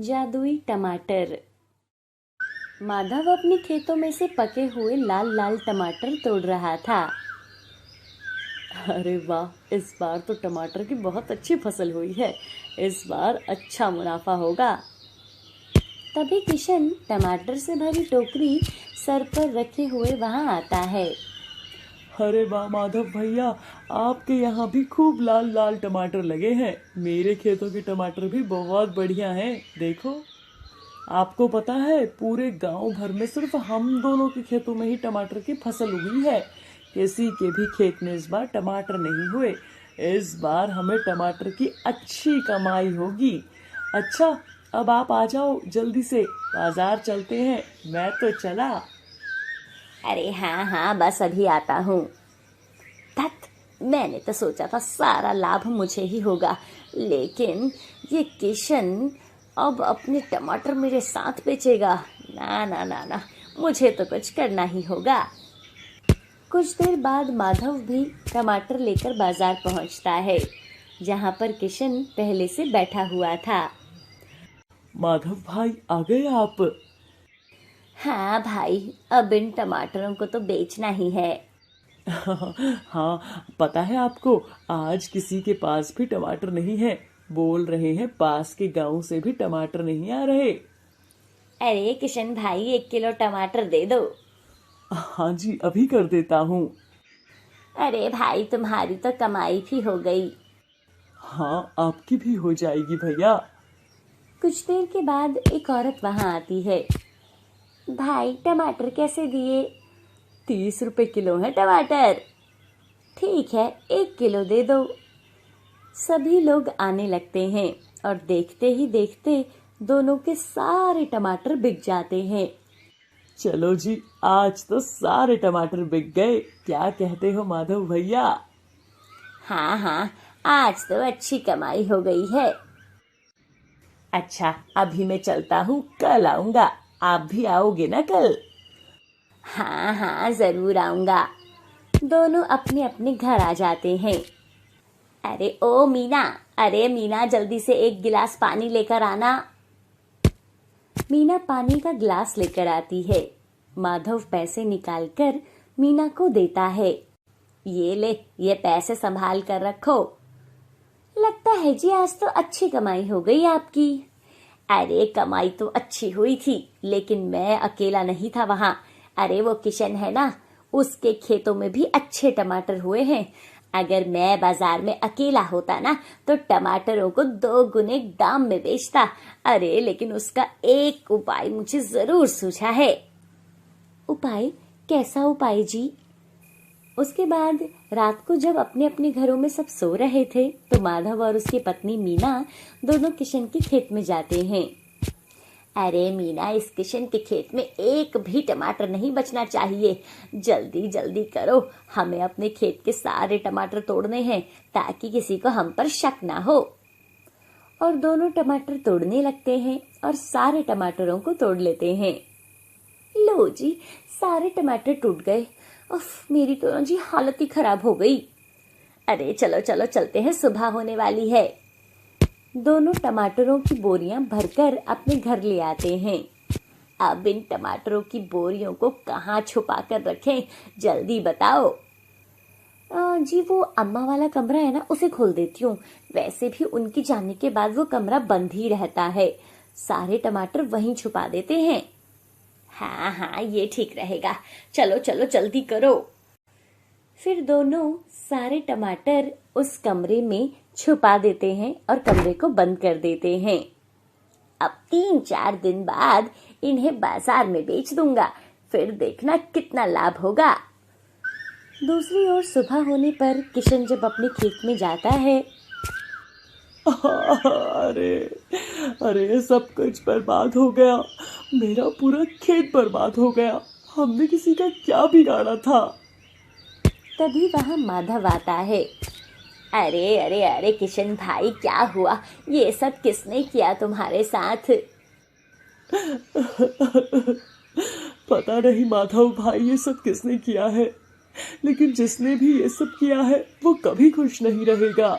जादुई टमाटर। माधव अपने खेतों में से पके हुए लाल लाल टमाटर तोड़ रहा था। अरे वाह, इस बार तो टमाटर की बहुत अच्छी फसल हुई है। इस बार अच्छा मुनाफा होगा। तभी किशन टमाटर से भरी टोकरी सर पर रखे हुए वहां आता है। अरे वाह माधव भैया, आपके यहाँ भी खूब लाल लाल टमाटर लगे हैं। मेरे खेतों के टमाटर भी बहुत बढ़िया हैं। देखो, आपको पता है पूरे गांव भर में सिर्फ हम दोनों के खेतों में ही टमाटर की फसल हुई है। किसी के भी खेत में इस बार टमाटर नहीं हुए। इस बार हमें टमाटर की अच्छी कमाई होगी। अच्छा, अब आप आ जाओ जल्दी से, बाजार चलते हैं। मैं तो चला। अरे हाँ हाँ, बस अभी आता हूँ। धत, मैंने तो सोचा था सारा लाभ मुझे ही होगा, लेकिन ये किशन अब अपने टमाटर मेरे साथ बेचेगा। ना ना ना ना, मुझे तो कुछ करना ही होगा। कुछ देर बाद माधव भी टमाटर लेकर बाजार पहुंचता है, जहां पर किशन पहले से बैठा हुआ था। माधव भाई, आ गए आप? हाँ भाई, अब इन टमाटरों को तो बेचना ही है। हाँ, पता है आपको, आज किसी के पास भी टमाटर नहीं है। बोल रहे हैं पास के गांव से भी टमाटर नहीं आ रहे। अरे किशन भाई, 1 किलो टमाटर दे दो। हाँ जी, अभी कर देता हूँ। अरे भाई, तुम्हारी तो कमाई भी हो गई। हाँ, आपकी भी हो जाएगी भैया। कुछ देर के बाद एक औरत वहां आती है। भाई, टमाटर कैसे दिए? 30 रुपए किलो है टमाटर। ठीक है, 1 किलो दे दो। सभी लोग आने लगते हैं और देखते ही देखते दोनों के सारे टमाटर बिक जाते हैं। चलो जी, आज तो सारे टमाटर बिक गए। क्या कहते हो माधव भैया? हाँ हाँ, आज तो अच्छी कमाई हो गई है। अच्छा, अभी मैं चलता हूँ, कल आऊंगा। आप भी आओगे ना कल? हाँ हाँ, जरूर आऊंगा। दोनों अपने अपने घर आ जाते हैं। अरे ओ मीना, अरे मीना, जल्दी से 1 गिलास पानी लेकर आना। मीना पानी का गिलास लेकर आती है। माधव पैसे निकालकर मीना को देता है। ये ले, ये पैसे संभाल कर रखो। लगता है जी आज तो अच्छी कमाई हो गई आपकी। अरे कमाई तो अच्छी हुई थी, लेकिन मैं अकेला नहीं था वहां। अरे वो किशन है ना, उसके खेतों में भी अच्छे टमाटर हुए हैं। अगर मैं बाजार में अकेला होता ना, तो टमाटरों को 2 गुने दाम में बेचता। अरे लेकिन उसका एक उपाय मुझे जरूर सूझा है। उपाय? कैसा उपाय जी? उसके बाद रात को जब अपने अपने घरों में सब सो रहे थे, तो माधव और उसकी पत्नी मीना दोनों किशन के खेत में जाते हैं। अरे मीना, इस किशन के खेत में एक भी टमाटर नहीं बचना चाहिए। जल्दी जल्दी करो, हमें अपने खेत के सारे टमाटर तोड़ने हैं, ताकि किसी को हम पर शक ना हो। और दोनों टमाटर तोड़ने लगते हैं और सारे टमाटरों को तोड़ लेते हैं। लो जी, सारे टमाटर टूट गए। उफ, मेरी तो जी हालत ही खराब हो गई। अरे चलो चलो चलते हैं, सुबह होने वाली है। दोनों टमाटरों की बोरियां भरकर अपने घर ले आते हैं। अब इन टमाटरों की बोरियों को कहाँ छुपा कर रखें, जल्दी बताओ। जी वो अम्मा वाला कमरा है ना, उसे खोल देती हूँ। वैसे भी उनकी जाने के बाद वो कमरा बंद ही रहता है। सारे टमाटर वहीं छुपा देते हैं। हाँ हाँ, ये ठीक रहेगा। चलो चलो जल्दी करो। फिर दोनों सारे टमाटर उस कमरे में छुपा देते हैं और कमरे को बंद कर देते हैं। अब 3-4 दिन बाद इन्हें बाजार में बेच दूंगा, फिर देखना कितना लाभ होगा। दूसरी ओर सुबह होने पर किशन जब अपने खेत में जाता है। अरे अरे, सब कुछ बर्बाद हो गया। मेरा पूरा खेत बर्बाद हो गया। हमने किसी का क्या बिगाड़ा था? तभी वहां माधव आता है। अरे अरे अरे किशन भाई, क्या हुआ? ये सब किसने किया तुम्हारे साथ? पता नहीं माधव भाई, ये सब किसने किया है, लेकिन जिसने भी ये सब किया है वो कभी खुश नहीं रहेगा।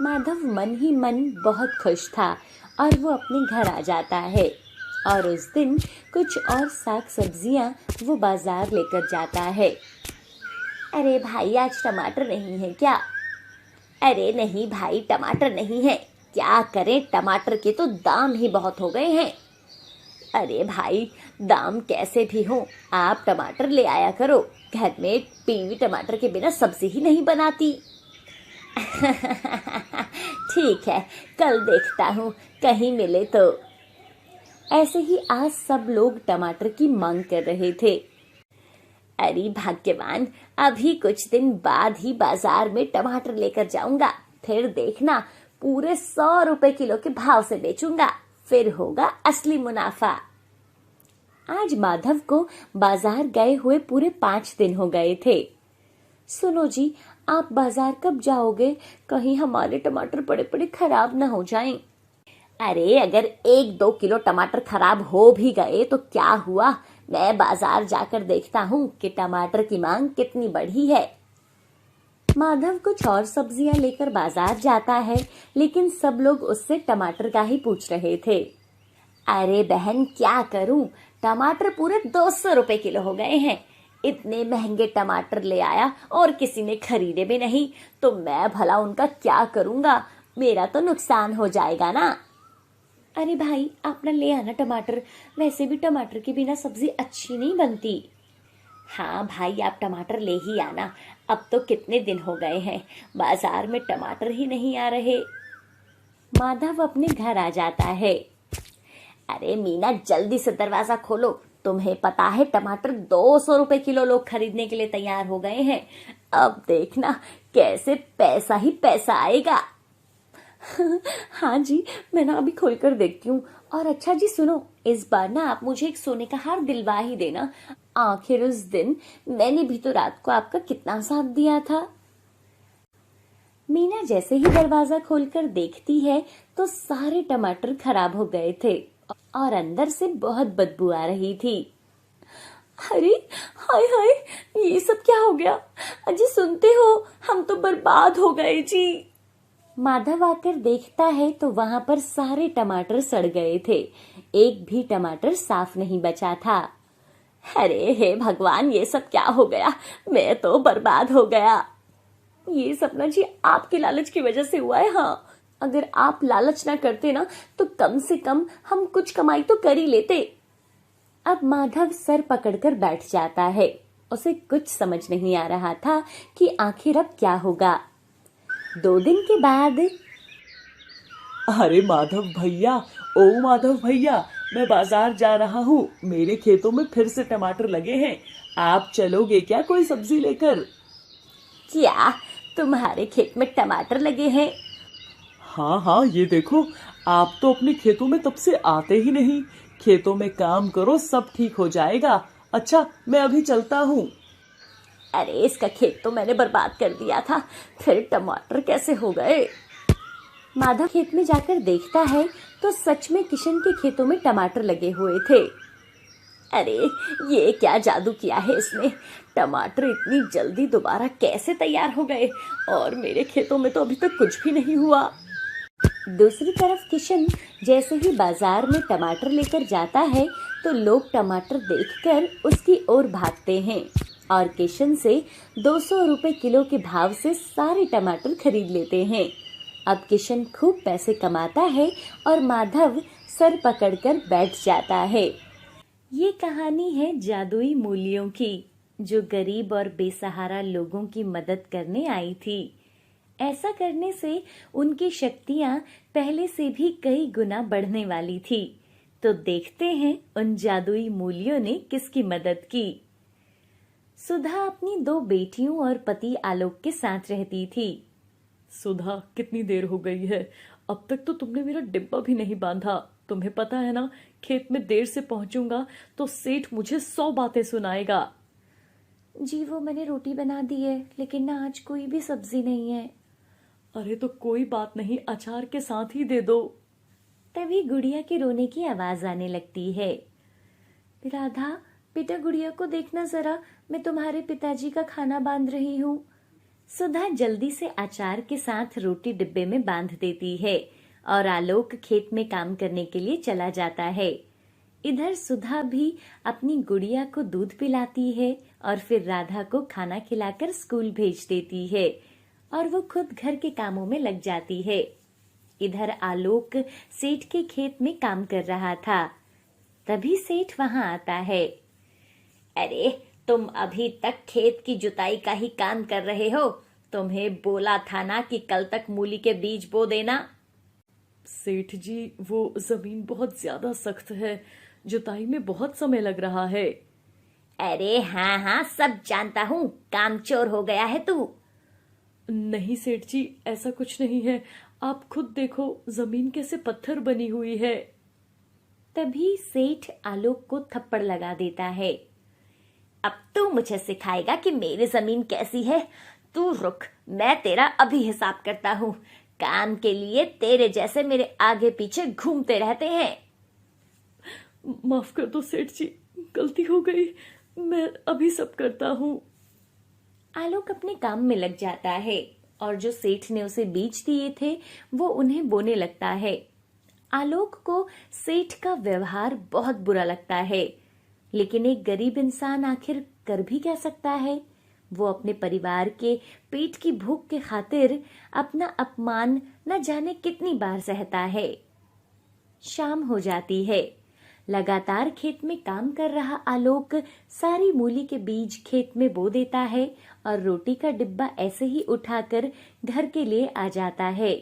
माधव मन ही मन बहुत खुश था और वो अपने घर आ जाता है। और उस दिन कुछ और साग सब्जियां वो बाजार लेकर जाता है। अरे भाई, आज टमाटर नहीं है क्या? अरे नहीं भाई, टमाटर नहीं है। क्या करें, टमाटर के तो दाम ही बहुत हो गए हैं। अरे भाई, दाम कैसे भी हो, आप टमाटर ले आया करो। घर में पीवी टमाटर के बिना सब्जी ही नहीं बनाती। ठीक है, कल देखता हूँ, कहीं मिले तो। ऐसे ही आज सब लोग टमाटर की मांग कर रहे थे। अरे भाग्यवान, अभी कुछ दिन बाद ही बाजार में टमाटर लेकर जाऊंगा। फिर देखना, पूरे 100 रुपए किलो के भाव से बेचूंगा। फिर होगा असली मुनाफा। आज माधव को बाजार गए हुए पूरे 5 दिन हो गए थे। सुनो जी, आप बाजार कब जाओगे? कहीं हमारे टमाटर पड़े पड़े खराब न हो जाएं। अरे अगर 1-2 किलो टमाटर खराब हो भी गए तो क्या हुआ, मैं बाजार जाकर देखता हूँ कि टमाटर की मांग कितनी बढ़ी है। माधव कुछ और सब्जियां लेकर बाजार जाता है, लेकिन सब लोग उससे टमाटर का ही पूछ रहे थे। अरे बहन, क्या करूं, टमाटर पूरे 200 रुपए किलो हो गए हैं। इतने महंगे टमाटर ले आया और किसी ने खरीदे भी नहीं, तो मैं भला उनका क्या करूंगा? मेरा तो नुकसान हो जाएगा ना। अरे भाई, आप ना ले आना टमाटर। वैसे भी टमाटर के बिना सब्जी अच्छी नहीं बनती। हाँ भाई, आप टमाटर ले ही आना। अब तो कितने दिन हो गए हैं, बाजार में टमाटर ही नहीं आ रहे। माधव अपने घर आ जाता है। अरे मीना, जल्दी से दरवाजा खोलो। तुम्हें पता है टमाटर 200 रुपए किलो लोग खरीदने के लिए तैयार हो गए हैं। अब देखना कैसे पैसा ही पैसा आएगा। हाँ जी, मैं ना अभी खोलकर देखती हूँ। और अच्छा जी सुनो, इस बार ना आप मुझे एक सोने का हार दिलवा ही देना। आखिर उस दिन मैंने भी तो रात को आपका कितना साथ दिया था। मीना जैसे ही दरवाजा खोलकर देखती है तो सारे टमाटर खराब हो गए थे और अंदर से बहुत बदबू आ रही थी। अरे हाय हाय, ये सब क्या हो गया? अजी सुनते हो, हम तो बर्बाद हो गए जी। माधव आकर देखता है तो वहां पर सारे टमाटर सड़ गए थे। एक भी टमाटर साफ नहीं बचा था। अरे हे भगवान, ये सब क्या हो गया? मैं तो बर्बाद हो गया। ये सपना जी आपके लालच की वजह से हुआ है। हाँ, अगर आप लालच ना करते ना तो कम से कम हम कुछ कमाई तो कर ही लेते। अब माधव सर पकड़कर बैठ जाता है। उसे कुछ समझ नहीं आ रहा था कि आखिर अब क्या होगा। 2 दिन के बाद। अरे माधव भैया, ओ माधव भैया, मैं बाजार जा रहा हूँ। मेरे खेतों में फिर से टमाटर लगे हैं। आप चलोगे क्या कोई सब्जी लेकर? क्या तुम्हारे खेत में टमाटर लगे हैं? हाँ हाँ, ये देखो, आप तो अपने खेतों में तब से आते ही नहीं। खेतों में काम करो, सब ठीक हो जाएगा। अच्छा, मैं अभी चलता हूँ। अरे इसका खेत तो मैंने बर्बाद कर दिया था, फिर टमाटर कैसे हो गए? माधव खेत में जाकर देखता है तो सच में किशन के खेतों में टमाटर लगे हुए थे। अरे ये क्या जादू किया है इसने? टमाटर इतनी जल्दी दोबारा कैसे तैयार हो गए? और मेरे खेतों में तो अभी तक कुछ भी नहीं हुआ। दूसरी तरफ किशन जैसे ही बाजार में टमाटर लेकर जाता है तो लोग टमाटर देखकर उसकी ओर भागते हैं और किशन से 200 रुपए किलो के भाव से सारे टमाटर खरीद लेते हैं। अब किशन खूब पैसे कमाता है और माधव सर पकड़कर बैठ जाता है। ये कहानी है जादुई मूलियों की, जो गरीब और बेसहारा लोगों की मदद करने आई थी। ऐसा करने से उनकी शक्तियां पहले से भी कई गुना बढ़ने वाली थी। तो देखते हैं उन जादुई मूलियों ने किसकी मदद की। सुधा अपनी 2 बेटियों और पति आलोक के साथ रहती थी। सुधा, कितनी देर हो गई है? अब तक तो तुमने मेरा डिब्बा भी नहीं बांधा। तुम्हें पता है ना, खेत में देर से पहुंचूंगा तो सेठ मुझे 100 बातें सुनाएगा। जी वो मैंने रोटी बना दी है, लेकिन ना आज कोई भी सब्जी नहीं है। अरे तो कोई बात नहीं, अचार के साथ ही दे दो। तभी गुड़िया के रोने की आवाज आने लगती है। राधा बेटा, गुड़िया को देखना जरा, मैं तुम्हारे पिताजी का खाना बांध रही हूँ। सुधा जल्दी से अचार के साथ रोटी डिब्बे में बांध देती है और आलोक खेत में काम करने के लिए चला जाता है। इधर सुधा भी अपनी गुड़िया को दूध पिलाती है और फिर राधा को खाना खिलाकर स्कूल भेज देती है और वो खुद घर के कामों में लग जाती है। इधर आलोक सेठ के खेत में काम कर रहा था। तभी सेठ वहां आता है। अरे, तुम अभी तक खेत की जुताई का ही काम कर रहे हो? तुम्हें बोला था ना कि कल तक मूली के बीज बो देना। सेठ जी, वो जमीन बहुत ज्यादा सख्त है, जुताई में बहुत समय लग रहा है। अरे हाँ हाँ, सब जानता हूँ, कामचोर हो गया है तू। नहीं सेठ जी, ऐसा कुछ नहीं है। आप खुद देखो, जमीन कैसे पत्थर बनी हुई है। तभी सेठ आलोक को थप्पड़ लगा देता है। अब तू मुझे सिखाएगा कि मेरी जमीन कैसी है? तू रुक, मैं तेरा अभी हिसाब करता हूँ। काम के लिए तेरे जैसे मेरे आगे पीछे घूमते रहते हैं। माफ कर दो सेठ जी, गलती हो गई, मैं अभी सब करता हूँ। आलोक अपने काम में लग जाता है और जो सेठ ने उसे बीज दिए थे वो उन्हें बोने लगता है। आलोक को सेठ का व्यवहार बहुत बुरा लगता है, लेकिन एक गरीब इंसान आखिर कर भी क्या सकता है। वो अपने परिवार के पेट की भूख के खातिर अपना अपमान न जाने कितनी बार सहता है। शाम हो जाती है। लगातार खेत में काम कर रहा आलोक सारी मूली के बीज खेत में बो देता है और रोटी का डिब्बा ऐसे ही उठाकर घर के लिए आ जाता है।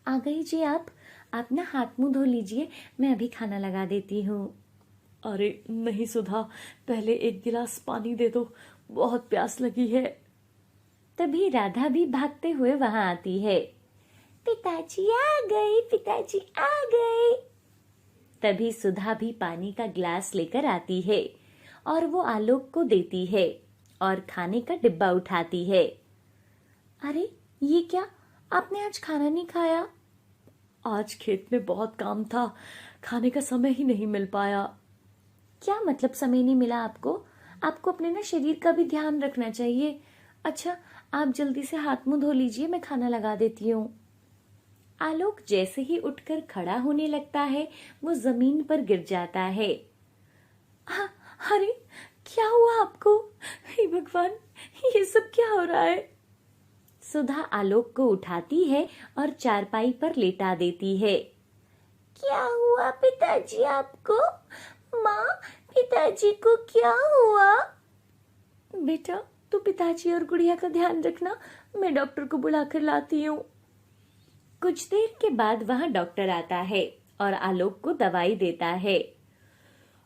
आ गई जी आप ना हाथ मुंह धो लीजिए, मैं अभी खाना लगा देती हूँ। अरे नहीं सुधा, पहले एक गिलास पानी दे दो, बहुत प्यास लगी है। तभी राधा भी भागते हुए वहां आती है। पिताजी आ गए, पिताजी आ गए। तभी सुधा भी पानी का गिलास लेकर आती है और वो आलोक को देती है और खाने का डिब्बा उठाती है। अरे ये क्या, आपने आज खाना नहीं खाया? आज खेत में बहुत काम था, खाने का समय ही नहीं मिल पाया। क्या मतलब समय नहीं मिला आपको? आपको अपने ना शरीर का भी ध्यान रखना चाहिए। अच्छा, आप जल्दी से हाथ मुंह धो लीजिए, मैं खाना लगा देती हूँ। आलोक जैसे ही उठकर खड़ा होने लगता है वो जमीन पर गिर जाता है। अरे क्या हुआ आपको? हे भगवान, ये सब क्या हो रहा है? सुधा आलोक को उठाती है और चारपाई पर लेटा देती है। क्या हुआ पिताजी आपको? माँ, पिताजी को क्या हुआ? बेटा, तू पिताजी और गुड़िया का ध्यान रखना, मैं डॉक्टर को बुलाकर लाती हूँ। कुछ देर के बाद वहां डॉक्टर आता है और आलोक को दवाई देता है।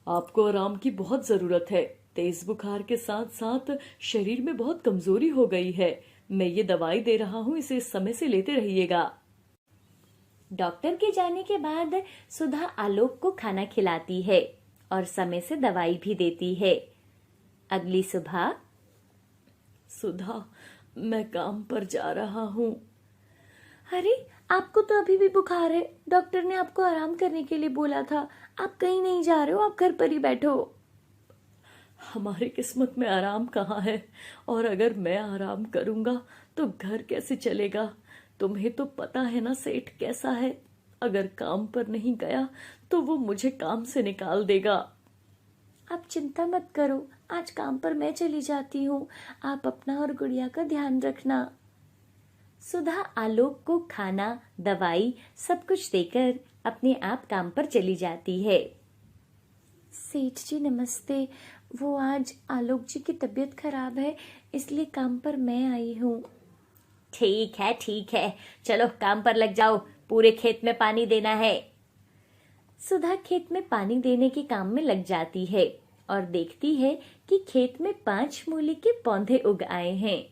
आपको आराम की बहुत जरूरत है, तेज बुखार के साथ साथ शरीर में बहुत कमजोरी हो गई है। मैं ये दवाई दे रहा हूँ, इसे इस समय से लेते रहिएगा। डॉक्टर के जाने के बाद सुधा आलोक को खाना खिलाती है और समय से दवाई भी देती है। अगली सुबह, सुधा, मैं काम पर जा रहा हूँ। अरे आपको तो अभी भी बुखार है, डॉक्टर ने आपको आराम करने के लिए बोला था। आप कहीं नहीं जा रहे हो, आप घर पर ही बैठो। हमारी किस्मत में आराम कहाँ है, और अगर मैं आराम करूंगा तो घर कैसे चलेगा? तुम्हें तो पता है ना सेठ कैसा है, अगर काम पर नहीं गया तो वो मुझे काम से निकाल देगा। आप चिंता मत करो, आज काम पर मैं चली जाती हूँ, आप अपना और गुड़िया का ध्यान रखना। सुधा आलोक को खाना, दवाई सब कुछ देकर अपने आप काम पर चली जाती है। सेठ जी नमस्ते, वो आज आलोक जी की तबीयत खराब है, इसलिए काम पर मैं आई हूँ। ठीक है, चलो काम पर लग जाओ, पूरे खेत में पानी देना है। सुधा खेत में पानी देने के काम में लग जाती है और देखती है कि खेत में 5 मूली के पौधे उग आए हैं।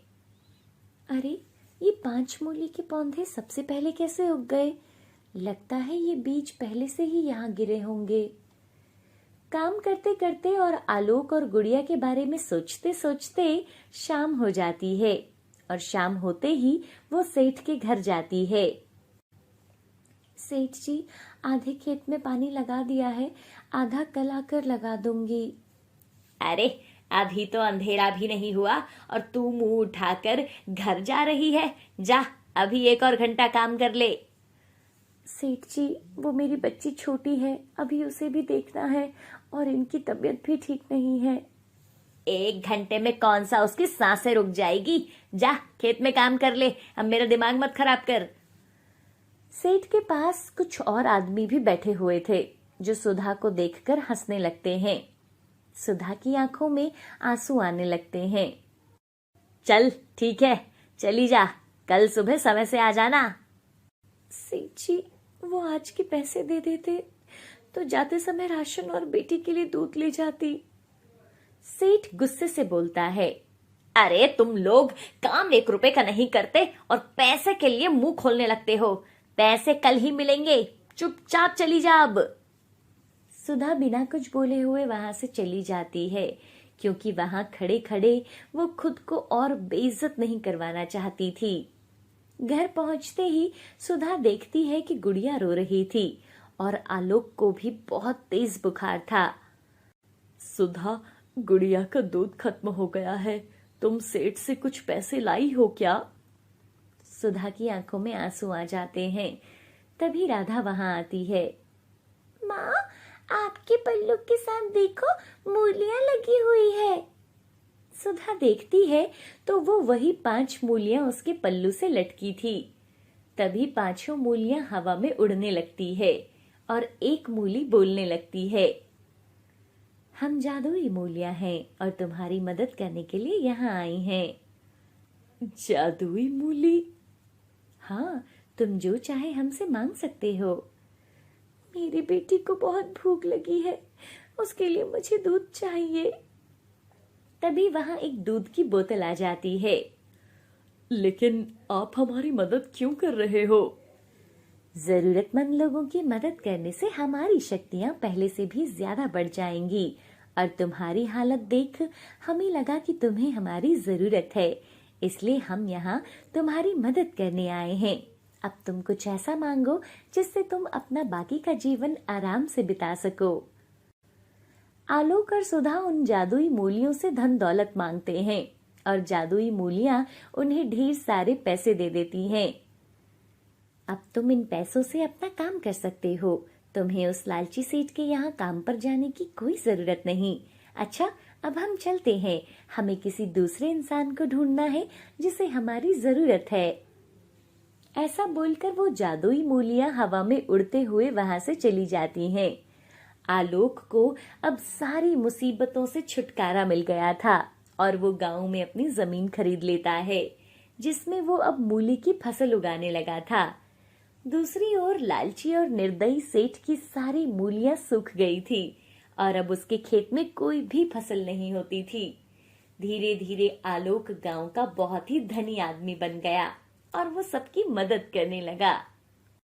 अरे ये 5 मूली के पौधे सबसे पहले कैसे उग गए? लगता है ये बीज पहले से ही यहाँ गिरे होंगे। काम करते करते और आलोक और गुड़िया के बारे में सोचते सोचते शाम हो जाती है और शाम होते ही वो सेठ के घर जाती है। सेठ जी, आधे खेत में पानी लगा दिया है, आधा कल आकर लगा दूंगी। अरे अभी तो अंधेरा भी नहीं हुआ और तू मुंह उठाकर घर जा रही है। जा, अभी 1 और घंटा काम कर ले। सेठ जी, वो मेरी बच्ची छोटी है, अभी उसे भी देखना है और इनकी तबीयत भी ठीक नहीं है। 1 घंटे में कौन सा उसकी सांसें रुक जाएगी? जा खेत में काम कर ले, अब मेरा दिमाग मत खराब कर। सेठ के पास कुछ और आदमी भी बैठे हुए थे जो सुधा को देखकर हंसने लगते हैं। सुधा की आंखों में आंसू आने लगते हैं। चल ठीक है, चली जा, कल सुबह समय से आ जाना। सेठ जी, वो आज के पैसे दे देते तो जाते समय राशन और बेटी के लिए दूध ले जाती। सेठ गुस्से से बोलता है, अरे तुम लोग काम 1 रुपए का नहीं करते और पैसे के लिए मुंह खोलने लगते हो। पैसे कल ही मिलेंगे, चुपचाप चली जा अब। सुधा बिना कुछ बोले हुए वहां से चली जाती है, क्योंकि वहां खड़े खड़े वो खुद को और बेइज्जत नहीं करवाना चाहती थी। घर पहुंचते ही सुधा देखती है कि गुड़िया रो रही थी और आलोक को भी बहुत तेज बुखार था। सुधा, गुड़िया का दूध खत्म हो गया है, तुम सेठ से कुछ पैसे लाई हो क्या? सुधा की आंखों में आंसू आ जाते हैं। तभी राधा वहां आती है। माँ, आपके पल्लू के साथ देखो, मूलियां लगी हुई है। सुधा देखती है तो वो वही 5 मूलियां उसके पल्लू से लटकी थी। तभी 5 मूलियां हवा में उड़ने लगती है और एक मूली बोलने लगती है, हम जादुई मूलियां हैं और तुम्हारी मदद करने के लिए यहाँ आई हैं। जादुई मूली? हाँ, तुम जो चाहे हमसे मांग सकते हो। मेरी बेटी को बहुत भूख लगी है, उसके लिए मुझे दूध चाहिए। तभी वहां एक दूध की बोतल आ जाती है। लेकिन आप हमारी मदद क्यों कर रहे हो? जरूरतमंद लोगों की मदद करने से हमारी शक्तियां पहले से भी ज्यादा बढ़ जाएंगी और तुम्हारी हालत देख हमें लगा कि तुम्हें हमारी जरूरत है, इसलिए हम यहाँ तुम्हारी मदद करने आए हैं। अब तुम कुछ ऐसा मांगो जिससे तुम अपना बाकी का जीवन आराम से बिता सको। आलोक और सुधा उन जादुई मूलियों से धन दौलत मांगते हैं और जादुई मूलियां उन्हें ढेर सारे पैसे दे देती हैं। अब तुम इन पैसों से अपना काम कर सकते हो, तुम्हें उस लालची सेठ के यहाँ काम पर जाने की कोई जरूरत नहीं। अच्छा, अब हम चलते हैं, हमें किसी दूसरे इंसान को ढूंढना है जिसे हमारी जरूरत है। ऐसा बोलकर वो जादुई मूलियां हवा में उड़ते हुए वहां से चली जाती हैं। आलोक को अब सारी मुसीबतों से छुटकारा मिल गया था और वो गांव में अपनी जमीन खरीद लेता है, जिसमें वो अब मूली की फसल उगाने लगा था। दूसरी ओर लालची और निर्दयी सेठ की सारी मूलियां सूख गई थी और अब उसके खेत में कोई भी फसल नहीं होती थी। धीरे धीरे आलोक गांव का बहुत ही धनी आदमी बन गया और वो सबकी मदद करने लगा।